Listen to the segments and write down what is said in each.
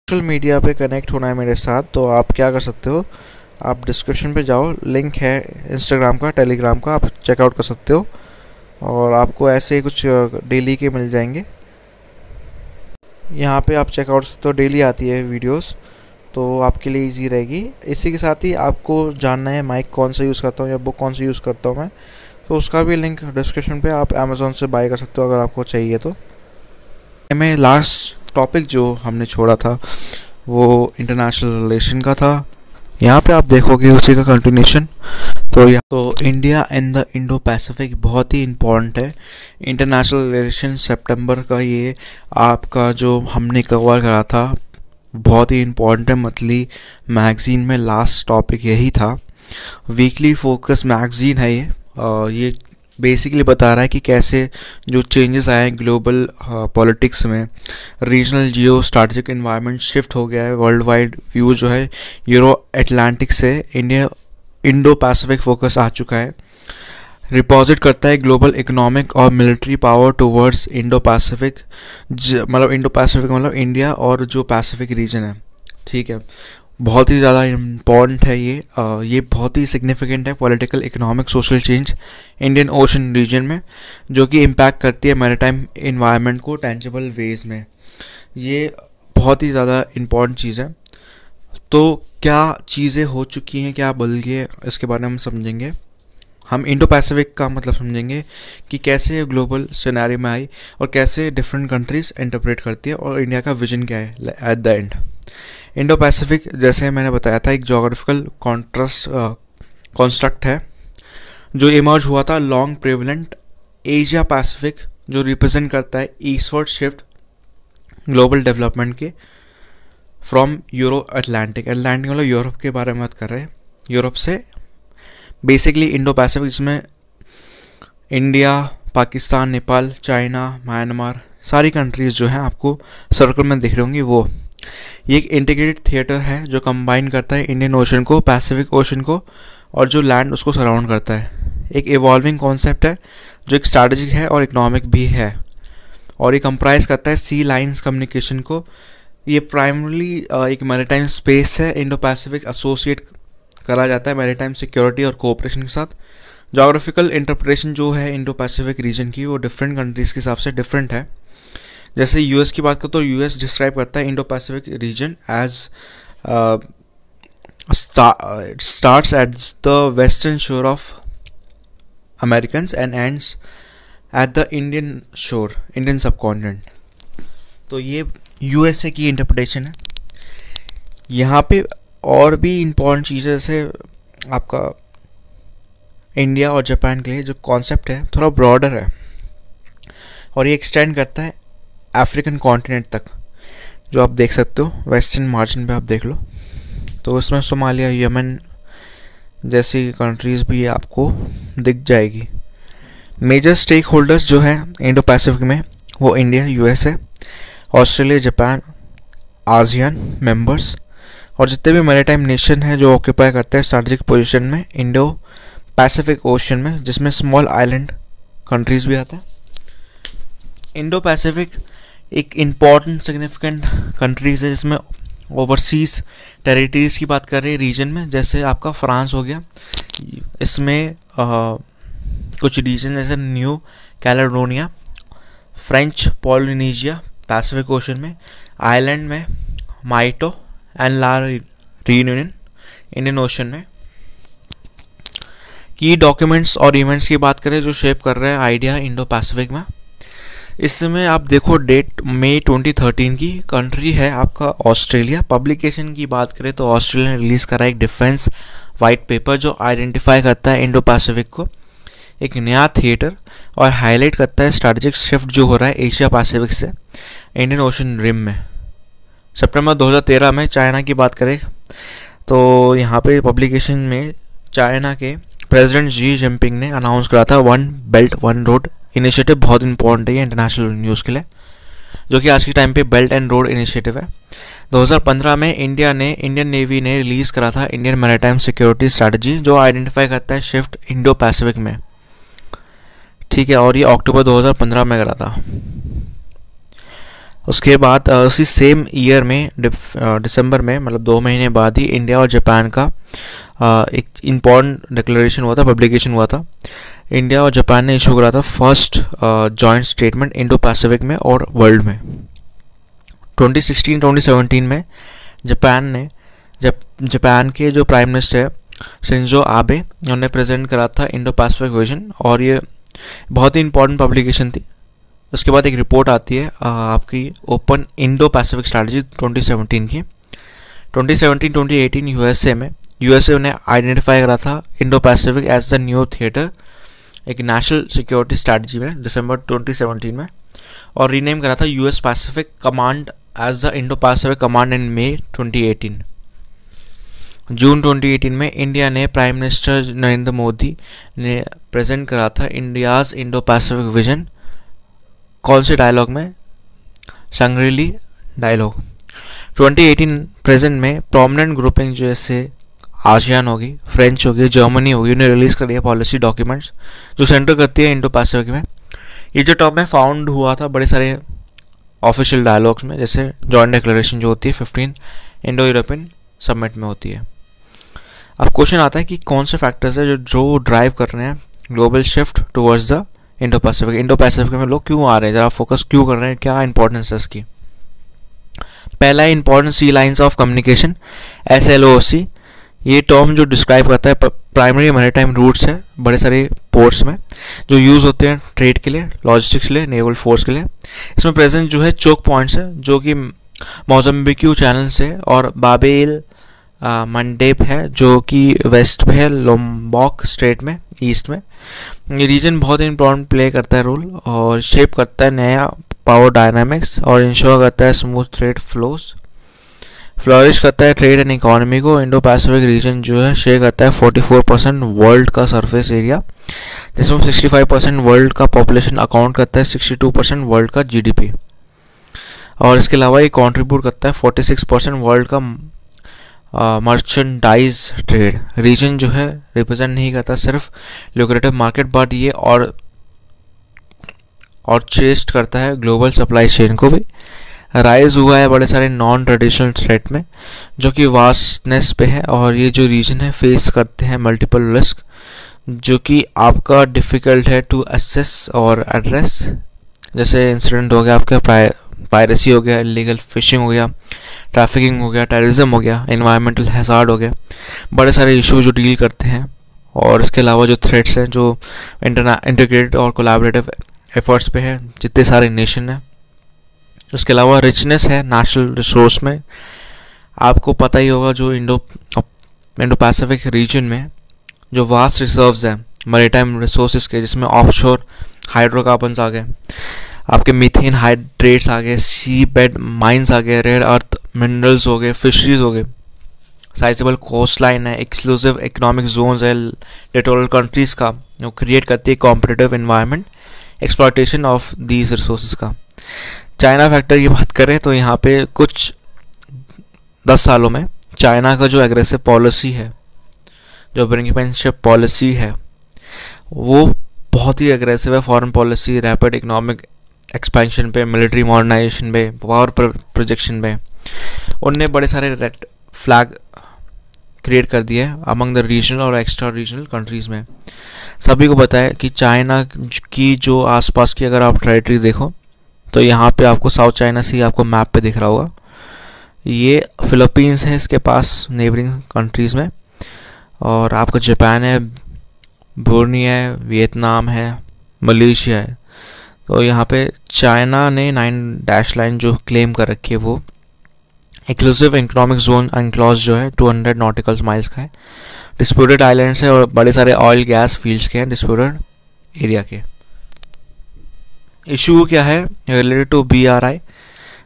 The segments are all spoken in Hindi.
सोशल मीडिया पे कनेक्ट होना है मेरे साथ, तो आप क्या कर सकते हो, आप डिस्क्रिप्शन पे जाओ, लिंक है इंस्टाग्राम का, टेलीग्राम का, आप चेकआउट कर सकते हो और आपको ऐसे ही कुछ डेली के मिल जाएंगे। यहाँ पे आप चेकआउट कर सकते हो, डेली आती है वीडियोस, तो आपके लिए इजी रहेगी। इसी के साथ ही आपको जानना है माइक कौन सा यूज़ करता हूँ या बुक कौन सी यूज़ करता हूँ मैं, तो उसका भी लिंक डिस्क्रिप्शन पे, आप अमेज़ोन से बाय कर सकते हो अगर आपको चाहिए तो। में लास्ट टॉपिक जो हमने छोड़ा था वो इंटरनेशनल रिलेशन का था। यहाँ पे आप देखोगे उसी का कंटिन्यूशन। तो India and the Indo Pacific बहुत ही इम्पोर्टेंट है। इंटरनेशनल रिलेशन सितंबर का ये आपका जो हमने कवर करा था बहुत ही इम्पोर्टेंट है। मंथली मैगजीन में लास्ट टॉपिक यही था। वीकली फोकस मैगजीन है ये बेसिकली बता रहा है कि कैसे जो चेंजेस आए हैं ग्लोबल पॉलिटिक्स में, रीजनल जियो स्ट्रैटेजिक एनवायरनमेंट शिफ्ट हो गया है, वर्ल्ड वाइड व्यू जो है यूरो अटलांटिक से इंडो पैसिफिक फोकस आ चुका है। रिपोजिट करता है ग्लोबल इकोनॉमिक और military power towards Indo Pacific, मतलब इंडो पैसिफिक मतलब इंडिया और जो पैसिफिक रीजन है, ठीक है। बहुत ही ज़्यादा इम्पॉर्टेंट है ये बहुत ही सिग्निफिकेंट है political economic social change Indian Ocean region में, जो कि इम्पैक्ट करती है मैरीटाइम इन्वायरमेंट को टेंजिबल वेज में। ये बहुत ही ज़्यादा इम्पॉर्टेंट चीज़ है। तो क्या चीज़ें हो चुकी हैं, क्या बदल गए, इसके बारे में हम समझेंगे। हम इंडो पैसिफिक का मतलब समझेंगे कि कैसे ग्लोबल सिनेरियो में आई और कैसे डिफरेंट कंट्रीज इंटरप्रेट करती है और इंडिया का विजन क्या है at the end. Indo Pacific जैसे मैंने बताया था एक जोग्राफिकल कॉन्स्ट्रक्ट है जो इमर्ज हुआ था लॉन्ग प्रेवलेंट एशिया पैसिफिक, जो रिप्रेजेंट करता है ईस्टवर्ड शिफ्ट ग्लोबल डेवलपमेंट के फ्रॉम यूरो अटलांटिक मतलब यूरोप के बारे में बात कर रहे हैं, यूरोप से बेसिकली इंडो पैसिफिक, जिसमें India, Pakistan, Nepal, China, Myanmar, सारी कंट्रीज़ जो हैं आपको सर्कल में दिख रही होंगी। वो ये एक इंटीग्रेटेड थिएटर है जो कंबाइन करता है इंडियन ओशन को, पैसिफिक ओशन को और जो लैंड उसको सराउंड करता है। एक इवॉल्विंग कॉन्सेप्ट है जो एक स्ट्रैटेजिक है और इकोनॉमिक भी है, और ये कंप्राइज करता है सी लाइन्स कम्युनिकेशन को। ये प्राइमरली एक मैरीटाइम स्पेस है। इंडो पैसिफिक एसोसिएट करा जाता है मैरीटाइम सिक्योरिटी और कोऑपरेशन के साथ। जोग्राफिकल इंटरप्रिटेशन जो है इंडो पैसिफिक रीजन की वो डिफरेंट कंट्रीज़ के हिसाब से डिफरेंट है। जैसे यूएस की बात करो तो यूएस डिस्क्राइब करता है Indo Pacific region as starts at the western shore of Americans and ends at the Indian shore, Indian subcontinent. तो ये यूएसए की इंटरप्रिटेशन है। यहाँ पे और भी इम्पॉर्टेंट चीज़ें, जैसे आपका इंडिया और जापान के लिए जो कॉन्सेप्ट है थोड़ा ब्रॉडर है और ये एक्सटेंड करता है अफ्रीकन कॉन्टिनेंट तक, जो आप देख सकते हो वेस्टर्न मार्जिन पे आप देख लो। तो इसमें सोमालिया, यमन जैसी कंट्रीज़ भी आपको दिख जाएगी। मेजर स्टेक होल्डर्स जो है इंडो पैसिफिक में वो India, USA, Australia, Japan, ASEAN members और जितने भी मैरीटाइम नेशन हैं जो ऑक्यूपाई करते हैं स्ट्रैटेजिक पोजीशन में इंडो पैसिफिक ओशन में, जिसमें स्मॉल आइलैंड कंट्रीज़ भी आता है। इंडो पैसिफिक एक इम्पॉर्टेंट सिग्निफिकेंट कंट्रीज़ है जिसमें ओवरसीज़ टेरिटरीज़ की बात कर रहे हैं रीजन में। जैसे आपका फ्रांस हो गया, इसमें कुछ रीजन जैसे New Caledonia, French Polynesia Pacific Ocean में, आइलैंड में Mayotte and La Reunion Indian Ocean में। की डॉक्यूमेंट्स और इवेंट्स की बात करें जो शेप कर रहे हैं आइडिया इंडो पैसिफिक में, इसमें आप देखो डेट मई 2013 की। कंट्री है आपका ऑस्ट्रेलिया। पब्लिकेशन की बात करें तो ऑस्ट्रेलिया ने रिलीज़ करा एक डिफेंस वाइट पेपर जो आइडेंटिफाई करता है इंडो पैसिफिक को एक नया थिएटर और हाईलाइट करता है स्ट्रैटेजिक शिफ्ट जो हो रहा है एशिया पैसिफिक से इंडियन ओशन रिम में। सितंबर 2013 में चाइना की बात करें तो यहाँ पे पब्लिकेशन में चाइना के प्रेसिडेंट शी जिनपिंग ने अनाउंस करा था one belt one road initiative. बहुत इंपॉर्टेंट है ये इंटरनेशनल न्यूज़ के लिए, जो कि आज के टाइम पे बेल्ट एंड रोड इनिशिएटिव है। 2015 में इंडियन नेवी ने रिलीज़ करा था इंडियन मैरीटाइम सिक्योरिटी स्ट्रैटेजी, जो आइडेंटिफाई करता है शिफ्ट इंडो पैसिफिक में, ठीक है। और ये अक्टूबर 2015 में करा था। उसके बाद उसी सेम ईयर में दिसंबर में, मतलब 2 महीने बाद ही इंडिया और जापान का एक इम्पॉर्टेंट डिक्लेरेशन हुआ था, पब्लिकेशन हुआ था। इंडिया और जापान ने इशू करा था first joint statement Indo Pacific में और वर्ल्ड में। 2016-2017 में जापान के जो प्राइम मिनिस्टर है शिंजो आबे, उन्होंने प्रेजेंट करा था इंडो पैसिफिक विजन, और ये बहुत ही इंपॉर्टेंट पब्लिकेशन थी। उसके बाद एक रिपोर्ट आती है आपकी ओपन इंडो पैसिफिक स्ट्रैटेजी 2017 की। 2017-2018 यूएसए ने आइडेंटिफाई करा था Indo Pacific as the new theatre एक नेशनल सिक्योरिटी स्ट्रैटेजी में दिसंबर 2017 में, और रीनेम करा था US Pacific command as the Indo Pacific command in May 2018। जून 2018 में इंडिया ने प्राइम मिनिस्टर नरेंद्र मोदी ने प्रेजेंट करा था इंडियाज इंडो पैसिफिक विजन। कौन से डायलॉग में? शंग्री-ली डायलॉग। 2018 प्रेजेंट में प्रोमिनेंट ग्रुपिंग जैसे आसियान होगी, फ्रेंच होगी, जर्मनी होगी, उन्हें रिलीज कर दिया पॉलिसी डॉक्यूमेंट्स जो सेंटर करती है इंडो पैसिफिक में। ये जो टॉप में फाउंड हुआ था बड़े सारे ऑफिशियल डायलॉग्स में, जैसे जॉइंट डिक्लेरेशन जो होती है 15 इंडो यूरोपियन समिट में होती है। अब क्वेश्चन आता है कि कौन से फैक्टर्स है जो ड्राइव कर रहे हैं global shift towards the Indo Pacific में लोग क्यों आ रहे हैं, ज़रा फोकस क्यों कर रहे हैं, क्या इंपॉर्टेंस है इसकी। पहला है important sea lines of communication, SLOC। ये टर्म जो डिस्क्राइब करता है प्राइमरी मैरीटाइम रूट्स है बड़े सारे पोर्ट्स में जो यूज़ होते हैं ट्रेड के लिए, लॉजिस्टिक्स के लिए, नेवल फोर्स के लिए। इसमें प्रेजेंट जो है चोक पॉइंट्स है जो कि मोज़म्बिक्यू चैनल से, और बाबेल मंडेप है जो कि वेस्ट में है, लोम्बॉक स्ट्रेट में, ईस्ट में। ये रीजन बहुत इंपॉर्टेंट प्ले करता है रोल, और शेप करता है नया पावर डायनामिक्स, और इंश्योर करता है स्मूथ ट्रेड फ्लोज, फ्लरिश करता है ट्रेड एंड इकोनॉमी को। इंडो पैसिफिक रीजन जो है शेयर करता है 44% वर्ल्ड का सरफेस एरिया, जिसमें 65% वर्ल्ड का पॉपुलेशन अकाउंट करता है 62% वर्ल्ड का GDP, और इसके अलावा ये कंट्रीब्यूट करता है 46% वर्ल्ड का मर्चेंडाइज ट्रेड। रीजन जो है रिप्रेजेंट नहीं करता सिर्फ ल्यूक्रेटिव मार्केट, बट ये और चेस्ट करता है ग्लोबल सप्लाई चेन को भी। राइज हुआ है बड़े सारे नॉन ट्रेडिशनल थ्रेट में जो कि वास्टनेस पे है, और ये जो रीजन है फेस करते हैं मल्टीपल रिस्क जो कि आपका डिफ़िकल्ट है टू असेस और एड्रेस। जैसे इंसिडेंट हो गया आपका पायरेसी हो गया, इलीगल फिशिंग हो गया, ट्रैफिकिंग हो गया, टेररिज्म हो गया, एनवायरमेंटल हैजार्ड हो गया, बड़े सारे इशू जो डील करते हैं। और इसके अलावा जो थ्रेट्स हैं जो इंटीग्रेटेड और कोलैबोरेटिव एफर्ट्स पे हैं जितने सारे नेशन हैं। उसके अलावा रिचनेस है नेशनल रिसोर्स में। आपको पता ही होगा जो इंडो पैसिफिक रीजन में जो वास्ट रिजर्व्स हैं मैरीटाइम रिसोर्सेज के, जिसमें ऑफशोर हाइड्रोकार्बन्स आ गए, आपके मीथेन हाइड्रेट्स आ गए, सी बेड माइंस आ गए, रेयर अर्थ मिनरल्स हो गए, फिशरीज हो गए, साइजेबल कोस्ट लाइन है, एक्सक्लूसिव इकोनॉमिक जोन्स है लिटोरल कंट्रीज का जो क्रिएट करती है competitive environment exploitation of these resources का। चाइना फैक्टर की बात करें तो यहाँ पे कुछ 10 सालों में चाइना का जो एग्रेसिव पॉलिसी है, जो ब्रिंकमैनशिप पॉलिसी है, वो बहुत ही एग्रेसिव है। Foreign policy, rapid economic expansion पे, मिलिट्री मॉडर्नाइजेशन पे, पावर प्रोजेक्शन पे उनने बड़े सारे रेड फ्लैग क्रिएट कर दिए अमंग द रीजनल और एक्स्ट्रा रीजनल कंट्रीज़ में। सभी को पता है कि चाइना की जो आसपास की अगर आप टेरिटरी देखो तो यहाँ पे आपको साउथ चाइना सी आपको मैप पे दिख रहा होगा। ये फिलीपींस है इसके पास नेबरिंग कंट्रीज़ में, और आपका जापान है, ब्रूनेई है, वियतनाम है, मलेशिया है। तो यहाँ पे चाइना ने 9 डैश लाइन जो क्लेम कर रखी है वो एक्सक्लूसिव इकोनॉमिक जोन एनक्लोज जो है 200 नॉटिकल माइल्स का है, डिस्प्यूटेड आइलैंड्स है और बड़े सारे ऑयल गैस फील्ड्स के हैं डिस्प्यूटेड एरिया के। इशू क्या है related to BRI?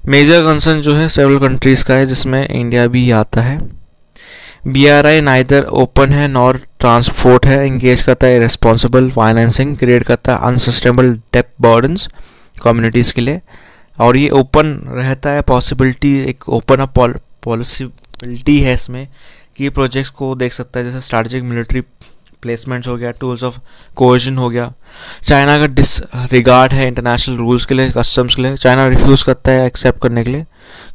Major concern जो है सेवरल कंट्रीज़ का है जिसमें इंडिया भी आता है। BRI नाइदर ओपन है नॉर ट्रांसपोर्ट है, इंगेज करता है रिस्पॉन्सिबल फाइनेंसिंग, क्रिएट करता है अनसस्टेनेबल डेब्ट बर्डन्स कम्युनिटीज़ के लिए, और ये ओपन रहता है पॉसिबिलिटी, एक ओपन अप पॉसिबिलिटी है इसमें कि प्रोजेक्ट्स को देख सकता है जैसे स्ट्रैटेजिक मिलिट्री प्लेसमेंट्स हो गया, टूल्स ऑफ कोएजन हो गया। चाइना का डिसरिगार्ड है इंटरनेशनल रूल्स के लिए, कस्टम्स के लिए। चाइना रिफ्यूज़ करता है एक्सेप्ट करने के लिए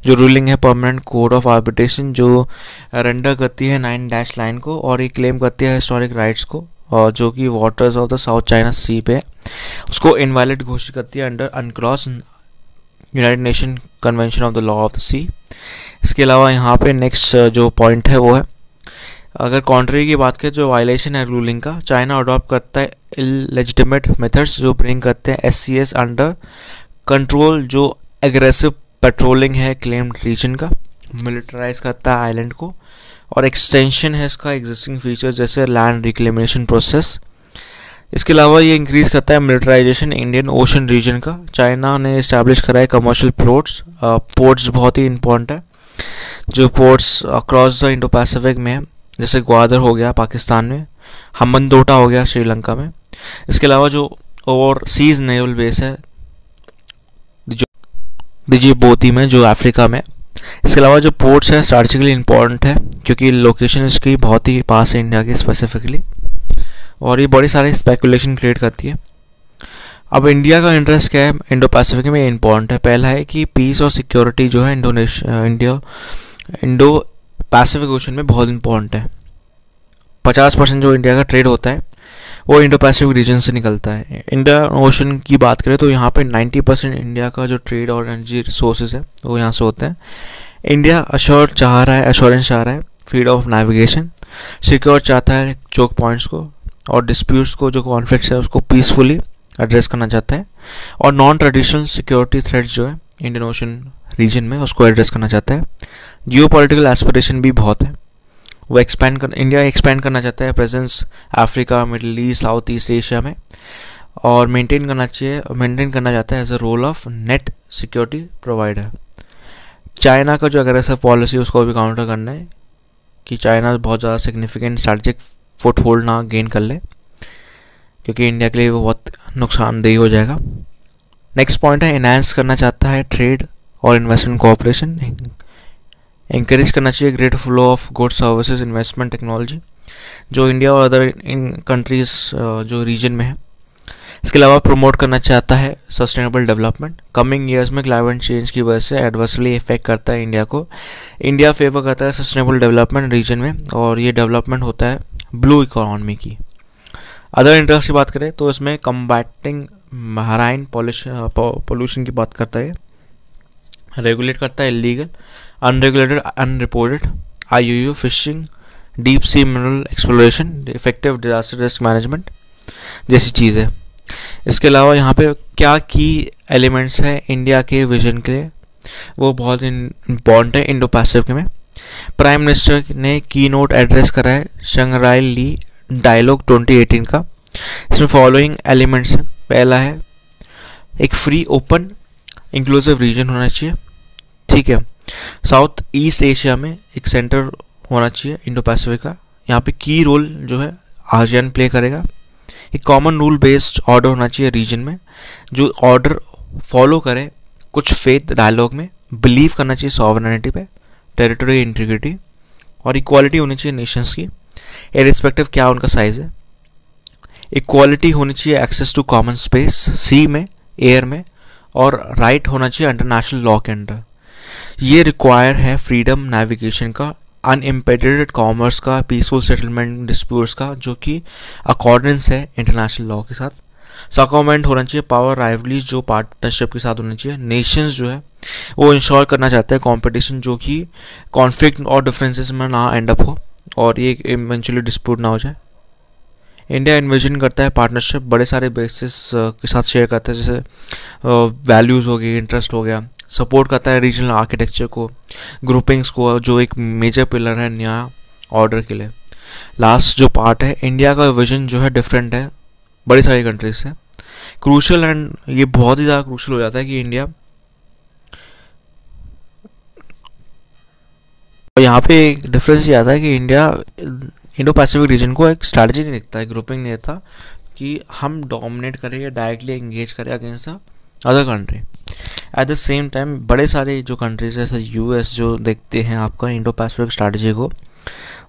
जो रूलिंग है परमानेंट कोड ऑफ आर्बिट्रेशन, जो रेंडर करती है 9 डैश लाइन को, और ये क्लेम करती है हिस्टोरिक राइट्स को, और जो कि waters of the South China Sea पे है, उसको इनवैलिड घोषित करती है under UNCLOS United Nation Convention of the Law of the Sea. इसके अलावा यहाँ पे नेक्स्ट जो पॉइंट है वो है, अगर कॉन्ट्री की बात करें जो वायलेशन है रूलिंग का, चाइना अडॉप्ट करता है इलेजिटिमेट मेथड्स जो ब्रिंग करते हैं SCS अंडर कंट्रोल, जो एग्रेसिव पेट्रोलिंग है क्लेम्ड रीजन का, मिलिटराइज करता है आइलैंड को, और एक्सटेंशन है इसका एग्जिस्टिंग फीचर्स जैसे लैंड रिक्लेमेशन प्रोसेस। इसके अलावा ये इंक्रीज करता है मिलिटराइजेशन इंडियन ओशन रीजन का। चाइना ने इस्टेब्लिश करा है कमर्शियल पोर्ट्स बहुत ही इंपॉर्टेंट है, जो ports across the Indo Pacific में है, जैसे ग्वादर हो गया पाकिस्तान में, हम्बनटोटा हो गया श्रीलंका में। इसके अलावा जो ओवरसीज नेवल बेस है डिजिबोती में जो अफ्रीका में। इसके अलावा जो पोर्ट्स है स्ट्रैटेजिकली इंपॉर्टेंट है क्योंकि लोकेशन इसकी बहुत ही पास है इंडिया के स्पेसिफिकली, और ये बड़ी सारी स्पेकुलेशन क्रिएट करती है। अब इंडिया का इंटरेस्ट क्या है इंडो पैसिफिक में, इंपॉर्टेंट है। पहला है कि पीस और सिक्योरिटी जो है इंडो पैसिफिक ओशन में बहुत इंपॉर्टेंट है। 50% जो इंडिया का ट्रेड होता है वो इंडो पैसिफिक रीजन से निकलता है। इंडियन ओशन की बात करें तो यहाँ पे 90% इंडिया का जो ट्रेड और एनर्जी रिसोर्सेज है वो यहाँ से होते हैं। इंडिया अश्योरेंस चाह रहा है फ्रीडम ऑफ नेविगेशन, सिक्योर चाहता है चोक पॉइंट्स को, और डिस्प्यूट्स को, जो कॉन्फ्लिक्ट्स है उसको पीसफुली एड्रेस करना चाहता है, और नॉन ट्रेडिशनल सिक्योरिटी थ्रेट जो है इंडियन ओशन रीजन में उसको एड्रेस करना चाहता है। जियोपॉलिटिकल एस्पिरेशन भी बहुत है, वो इंडिया एक्सपेंड करना चाहता है presence Africa, Middle East, South East Asia में, और मेंटेन करना चाहता है as a role of net security provider. China का जो अग्रेसिव पॉलिसी उसको भी काउंटर करना है कि चाइना बहुत ज़्यादा सिग्निफिकेंट स्ट्रैटेजिक फुट होल्ड ना गेन कर ले, क्योंकि इंडिया के लिए वो बहुत नुकसानदेही हो जाएगा। नेक्स्ट पॉइंट है एनहांस करना चाहता है ट्रेड और इन्वेस्टमेंट कोऑपरेशन, इंकरेज करना चाहिए greater flow of goods services investment technology जो इंडिया और अदर इन कंट्रीज जो रीजन में है। इसके अलावा प्रमोट करना चाहता है सस्टेनेबल डेवलपमेंट। कमिंग ईयर्स में क्लाइमेट चेंज की वजह से एडवर्सली इफेक्ट करता है इंडिया को। इंडिया फेवर करता है सस्टेनेबल डेवलपमेंट रीजन में, और ये डेवलपमेंट होता है ब्लू इकोनॉमी की। अदर इंटरेस्ट की बात करें तो इसमें कम्बैटिंग मराइन पोल्यूशन की बात करता है, रेगुलेट करता है illegal, unregulated, unreported IUU fishing, deep sea mineral exploration, effective disaster risk management जैसी चीज़ें। इसके अलावा यहाँ पे क्या की एलिमेंट्स हैं इंडिया के विजन के लिए, वो बहुत इम्पॉर्टेंट है इंडो पैसिफिक में। प्राइम मिनिस्टर ने की नोट एड्रेस करा है शंघाई ली डायलॉग 2018 का। इसमें फॉलोइंग एलिमेंट्स हैं। पहला है एक फ्री ओपन इंक्लूसिव रीजन होना चाहिए, ठीक है। साउथ ईस्ट एशिया में एक सेंटर होना चाहिए इंडो पैसिफिक का, यहाँ पे की रोल जो है आसियान प्ले करेगा। एक कॉमन रूल बेस्ड ऑर्डर होना चाहिए रीजन में, जो ऑर्डर फॉलो करे कुछ फेथ डायलॉग में, बिलीव करना चाहिए सॉवरेनिटी पे, टेरिटरी इंटीग्रिटी, और इक्वालिटी होनी चाहिए नेशंस की इररिस्पेक्टिव क्या उनका साइज है। इक्वालिटी होनी चाहिए एक्सेस टू कॉमन स्पेस सी में, एयर में, और राइट होना चाहिए इंटरनेशनल लॉ के अंडर। ये रिक्वायर है फ्रीडम नेविगेशन का, अनइम्पेडेड कॉमर्स का, पीसफुल सेटलमेंट डिस्प्यूट्स का, जो कि अकॉर्डेंस है इंटरनेशनल लॉ के साथ। सकोमेंट होना चाहिए पावर राइवलीज जो पार्टनरशिप के साथ होनी चाहिए। नेशंस जो है वो इंश्योर करना चाहते हैं कंपटीशन जो कि कॉन्फ्लिक्ट और डिफरेंसेस में ना एंड अप हो और ये इवेंचुअली डिस्प्यूट ना हो जाए। इंडिया इन्विजन करता है पार्टनरशिप बड़े सारे बेसिस के साथ शेयर करता है, जैसे वैल्यूज़ हो गई, इंटरेस्ट हो गया। सपोर्ट करता है रीजनल आर्किटेक्चर को, ग्रुपिंग्स को, जो एक मेजर पिलर है नया ऑर्डर के लिए। लास्ट जो पार्ट है, इंडिया का विजन जो है डिफरेंट है बड़ी सारी कंट्रीज से, क्रूशल, एंड ये बहुत ही ज़्यादा क्रूशल हो जाता है कि इंडिया, यहाँ पे एक डिफरेंस ये आता है कि इंडिया इंडो पैसिफिक रीजन को एक स्ट्रैटेजी नहीं देखता है, ग्रुपिंग नहीं देता कि हम डोमिनेट करें या डायरेक्टली एंगेज करें against other country. At the same time बड़े सारे जो कंट्रीज है जैसे US जो देखते हैं आपका इंडो पैसिफिक स्ट्रैटेजी को,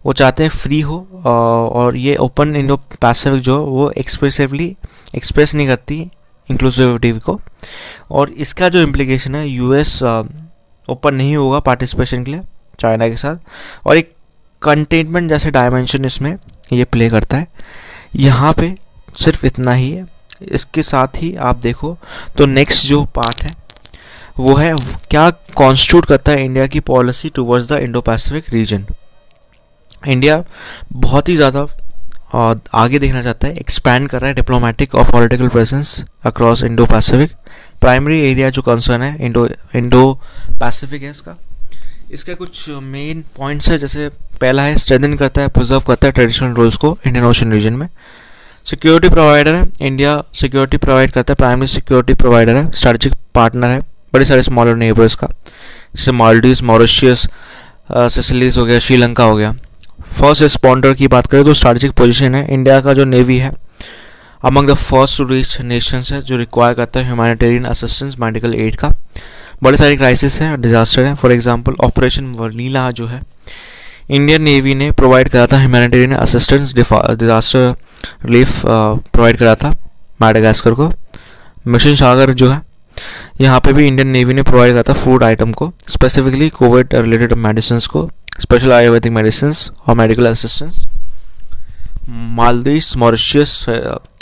वो चाहते हैं फ्री हो, और ये ओपन इंडो पैसिफिक जो वो एक्सप्रेसिवली एक्सप्रेस नहीं करती इंक्लूसिविटी को। और इसका जो इम्प्लीकेशन है, यूएस ओपन नहीं होगा पार्टिसिपेशन के लिए चाइना के साथ, और एक कंटेनमेंट जैसे डायमेंशन इसमें ये प्ले करता है। यहाँ पे सिर्फ इतना ही है। इसके साथ ही आप देखो तो नेक्स्ट जो पार्ट है वो है क्या कॉन्स्टिट्यूट करता है इंडिया की policy towards the Indo Pacific reason. India बहुत ही ज़्यादा आगे देखना चाहता है, एक्सपैंड कर रहा है डिप्लोमेटिक और political presence across Indo Pacific. Primary area जो कंसर्न है इंडो पैसिफिक है इसका कुछ मेन पॉइंट्स है। जैसे पहला है स्ट्रेंथन करता है, प्रिजर्व करता है ट्रेडिशनल रोल्स को इंडियन ओशन रीजन में। सिक्योरिटी प्रोवाइडर है, इंडिया सिक्योरिटी प्रोवाइड करता है, प्राइमरी सिक्योरिटी प्रोवाइडर है, स्ट्रेटेजिक पार्टनर है बड़े सारे स्मॉलर नेबर्स का, जैसे मालदीव्स, मॉरिशियस, सिसिलीज हो गया, श्रीलंका हो गया। फर्स्ट रिस्पॉन्डर की बात करें तो स्ट्रेटेजिक पोजीशन है। इंडिया का जो नेवी है among the first to reach nations है, जो रिक्वायर करता है ह्यूमैनिटेरियन असिस्टेंस, मेडिकल एड का। बड़े सारे क्राइसिस हैं, डिजास्टर है। फॉर एग्जांपल ऑपरेशन वनीला जो है, इंडियन नेवी ने प्रोवाइड करा था humanitarian assistance, disaster relief provide करा था मैडागास्कर को। मिशन सागर जो है यहाँ पे भी इंडियन नेवी ने प्रोवाइड करा था फूड आइटम को, स्पेसिफिकली कोविड रिलेटेड मेडिसिन को, स्पेशल आयुर्वेदिक मेडिसिन और medical assistance. Maldives, Mauritius,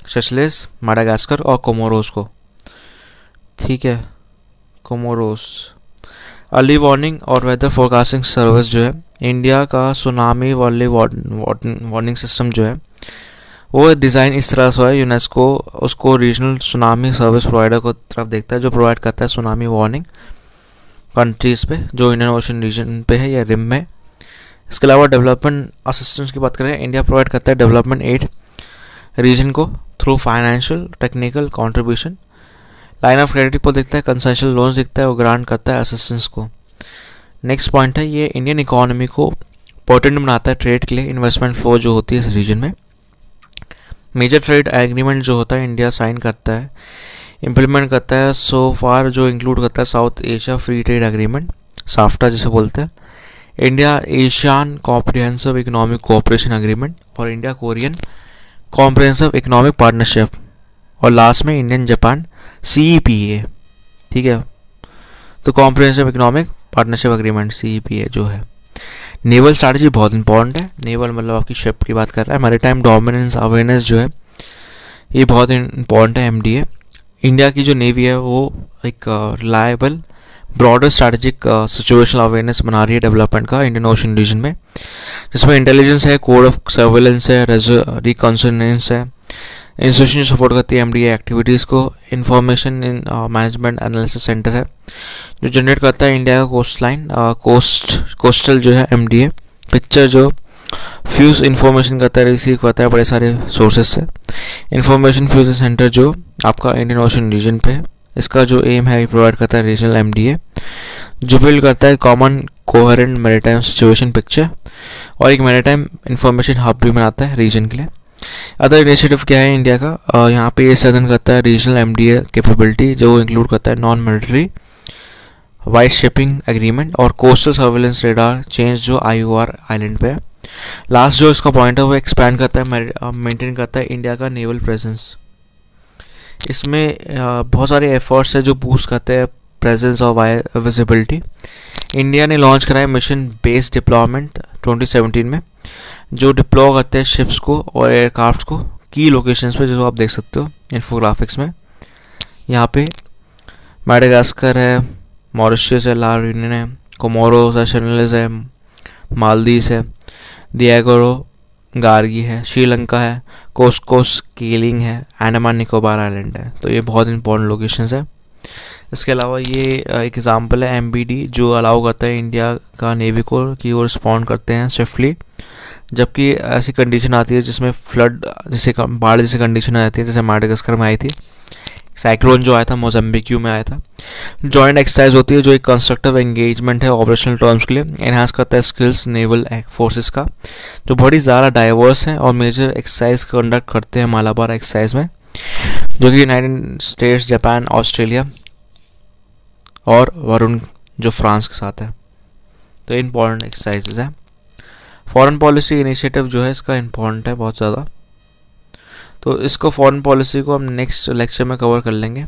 Seychelles, Madagascar और कोमोरोस को, ठीक है, कोमोरोस। अर्ली वार्निंग और वेदर फोरकास्टिंग सर्विस जो है, इंडिया का सुनामी अर्ली वार्निंग सिस्टम जो है वो डिज़ाइन इस तरह से है, यूनेस्को उसको रीजनल सुनामी सर्विस प्रोवाइडर को तरफ देखता है, जो प्रोवाइड करता है सुनामी वार्निंग कंट्रीज़ पे जो इंडियन ओशन रीजन पे है या रिम में। इसके अलावा डेवलपमेंट असिस्टेंस की बात करें, इंडिया प्रोवाइड करता है डेवलपमेंट एड रीजन को through financial technical contribution. Line of credit पर दिखता है, कंसेशनल लोन्स दिखता है, वो ग्रांट करता है असिस्टेंस को। नेक्स्ट पॉइंट है, ये इंडियन इकोनॉमी को पोटेंट बनाता है ट्रेड के लिए, इन्वेस्टमेंट फ्लो जो होती है इस रीजन में। मेजर ट्रेड एग्रीमेंट जो होता है इंडिया साइन करता है, इम्प्लीमेंट करता है सो फार, जो इंक्लूड करता है South Asia free trade agreement, SAFTA जिसे बोलते हैं, India ASEAN comprehensive economic cooperation agreement और India Korean comprehensive economic partnership, और लास्ट में इंडियन जापान CEPA, ठीक है। तो comprehensive economic partnership agreement CEPA जो है। नेवल स्ट्रैटेजी बहुत इंपॉर्टेंट है। नेवल मतलब आपकी शिप की बात कर रहा है। मैरीटाइम डोमिनेंस अवेयरनेस जो है ये बहुत इंपॉर्टेंट है। MDA इंडिया की जो नेवी है वो एक reliable broader strategic situational awareness बना रही है डेवलपमेंट का इंडियन ओशन रीजन में, जिसमें इंटेलिजेंस है, कोड ऑफ सर्वेलेंस है, रिकॉन्सनेंस है। इंस्टीट्यूशन सपोर्ट करती है MDA एक्टिविटीज़ को। Information in management analysis centre है जो जनरेट करता है इंडिया का कोस्ट लाइन कोस्टल जो है MDA पिक्चर, जो फ्यूज इंफॉर्मेशन करता है, रिसीव करता है बड़े सारे सोर्सेज से। इंफॉर्मेशन फ्यूजन सेंटर जो आपका इंडियन ओशन रीजन पे है, इसका जो एम है प्रोवाइड करता है रीजनल MDA, जो बिल्ड करता है common coherent maritime situation picture और एक मैरीटाइम इंफॉर्मेशन हब भी बनाता है रीजन के लिए। अदर इनिशिएटिव क्या है इंडिया का, यहाँ पे ये सदन करता है रीजनल MDA कैपेबिलिटी, जो इंक्लूड करता है non military white shipping agreement और कोस्टल सर्वेलेंस रेडार चेंज जो IOR आइलैंड पे है। लास्ट जो इसका पॉइंट है वो एक्सपैंड करता है, मेंटेन करता है इंडिया का नेवल प्रेजेंस। इसमें बहुत सारे एफर्ट्स है जो बूस्ट करते हैं प्रेजेंस और विजिबिलिटी। इंडिया ने लॉन्च कराया मिशन बेस्ड डिप्लॉयमेंट 2017 में, जो डिप्लॉय करते हैं शिप्स को और एयरक्राफ्ट को की लोकेशंस पे, जो आप देख सकते हो इन्फोग्राफिक्स में। यहाँ पे मैडागास्कर है, मॉरिशस है, ला यूनियन है, कोमोरोस है, सेशेल्स है, मालदीव्स है, दिएगो गार्गी है, श्रीलंका है, कोस्कोस केलिंग है, अंडमान निकोबार आइलैंड है। तो ये बहुत इंपॉर्टेंट लोकेशंस है। इसके अलावा ये एग्जाम्पल है MBD जो अलाउ करता है इंडिया का नेवी को कि वो रिस्पॉन्ड करते हैं स्विफ्टली, जबकि ऐसी कंडीशन आती है जिसमें फ्लड जैसे बाढ़ जैसी कंडीशन आ जाती है, जैसे मैडागास्कर में आई थी, साइक्लोन जो आया था मोजाम्बिक में आया था। जॉइंट एक्सरसाइज होती है जो एक कंस्ट्रक्टिव एंगेजमेंट है ऑपरेशनल टर्म्स के लिए, एनहांस करता है स्किल्स नेवल फोर्सेस का, जो बहुत ही ज़्यादा डाइवर्स है और मेजर एक्सरसाइज कंडक्ट करते हैं मालाबार एक्सरसाइज में, जो कि यूनाइटेड स्टेट्स, जापान, ऑस्ट्रेलिया और वरुण जो फ्रांस के साथ है। तो इंपॉर्टेंट एक्सरसाइजेज है। फॉरेन पॉलिसी इनिशिएटिव जो है इसका इम्पोर्टेंट है बहुत ज़्यादा, तो इसको फॉरेन पॉलिसी को हम नेक्स्ट लेक्चर में कवर कर लेंगे।